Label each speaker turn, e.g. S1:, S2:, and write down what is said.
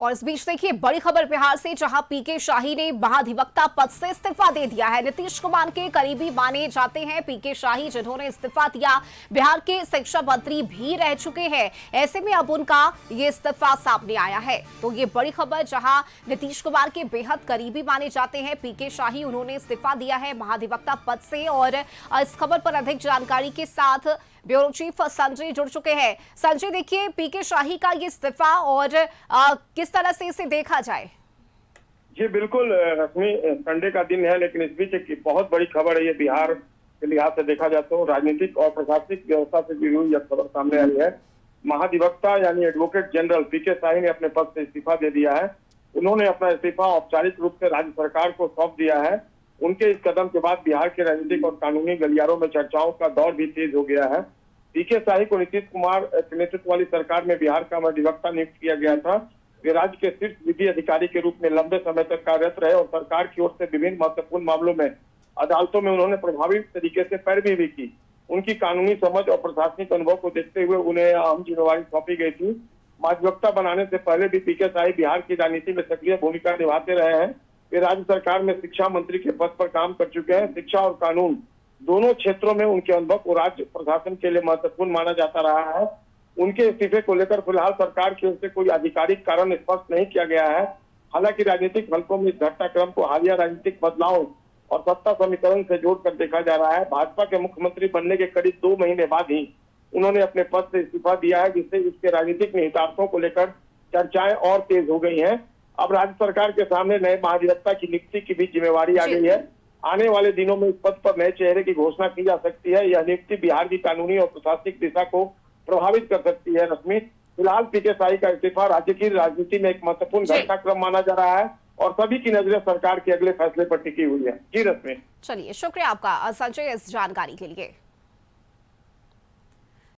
S1: और इस बीच देखिए बड़ी खबर बिहार से, जहां पीके शाही ने महाधिवक्ता पद से इस्तीफा दे दिया है। नीतीश कुमार के करीबी माने जाते हैं पीके शाही, जिन्होंने इस्तीफा दिया, बिहार के शिक्षा मंत्री भी रह चुके हैं। ऐसे में अब उनका ये इस्तीफा सामने आया है। तो ये बड़ी खबर, जहां नीतीश कुमार के बेहद करीबी माने जाते हैं पीके शाही, उन्होंने इस्तीफा दिया है महाधिवक्ता पद से। और इस खबर पर अधिक जानकारी के साथ ब्यूरो चीफ संजय जुड़ चुके हैं। संजय, देखिए पीके शाही का ये इस्तीफा और किस तरह से इसे देखा जाए?
S2: जी बिल्कुल रश्मि, संडे का दिन है, लेकिन इस बीच एक बहुत बड़ी खबर है। ये बिहार के लिहाज से देखा जाए तो राजनीतिक और प्रशासनिक व्यवस्था से जुड़ी हुई यह खबर सामने आई है। महाधिवक्ता यानी एडवोकेट जनरल पीके शाही ने अपने पद से इस्तीफा दे दिया है। उन्होंने अपना इस्तीफा औपचारिक रूप से राज्य सरकार को सौंप दिया है। उनके इस कदम के बाद बिहार के राजनीतिक और कानूनी गलियारों में चर्चाओं का दौर भी तेज हो गया है। पीके शाही को नीतीश कुमार के नेतृत्व वाली सरकार में बिहार का महाधिवक्ता नियुक्त किया गया था। वे राज्य के शीर्ष विधि अधिकारी के रूप में लंबे समय तक कार्यरत रहे और सरकार की ओर से विभिन्न महत्वपूर्ण मामलों में अदालतों में उन्होंने प्रभावी तरीके से पैरवी भी की। उनकी कानूनी समझ और प्रशासनिक अनुभव को देखते हुए उन्हें अहम जिम्मेवारी सौंपी गई थी। महाधिवक्ता बनाने से पहले भी पीके शाही बिहार की राजनीति में सक्रिय भूमिका निभाते रहे हैं। वे राज्य सरकार में शिक्षा मंत्री के पद पर काम कर चुके हैं। शिक्षा और कानून दोनों क्षेत्रों में उनके अनुभव को राज्य प्रशासन के लिए महत्वपूर्ण माना जाता रहा है। उनके इस्तीफे को लेकर फिलहाल सरकार की ओर से कोई आधिकारिक कारण स्पष्ट नहीं किया गया है। हालांकि राजनीतिक हलकों में इस घटनाक्रम को हालिया राजनीतिक बदलाव और सत्ता समीकरण से जोड़कर देखा जा रहा है। भाजपा के मुख्यमंत्री बनने के करीब 2 महीने बाद ही उन्होंने अपने पद से इस्तीफा दिया है, जिससे इसके राजनीतिक निहितार्थों को लेकर चर्चाएं और तेज हो गई हैं। अब राज्य सरकार के सामने नए महाधिवक्ता की नियुक्ति की भी जिम्मेवारी आ गई है। आने वाले दिनों में इस पद पर नए चेहरे की घोषणा की जा सकती है। यह नियुक्ति बिहार की कानूनी और प्रशासनिक दिशा को प्रभावित कर सकती है। रश्मि, फिलहाल पीके शाही का इस्तीफा राज्य की राजनीति में एक महत्वपूर्ण घटनाक्रम माना जा रहा है और सभी की नजरें सरकार के अगले फैसले पर टिकी हुई है। जी रश्मि।
S1: चलिए, शुक्रिया आपका संजय इस जानकारी के लिए।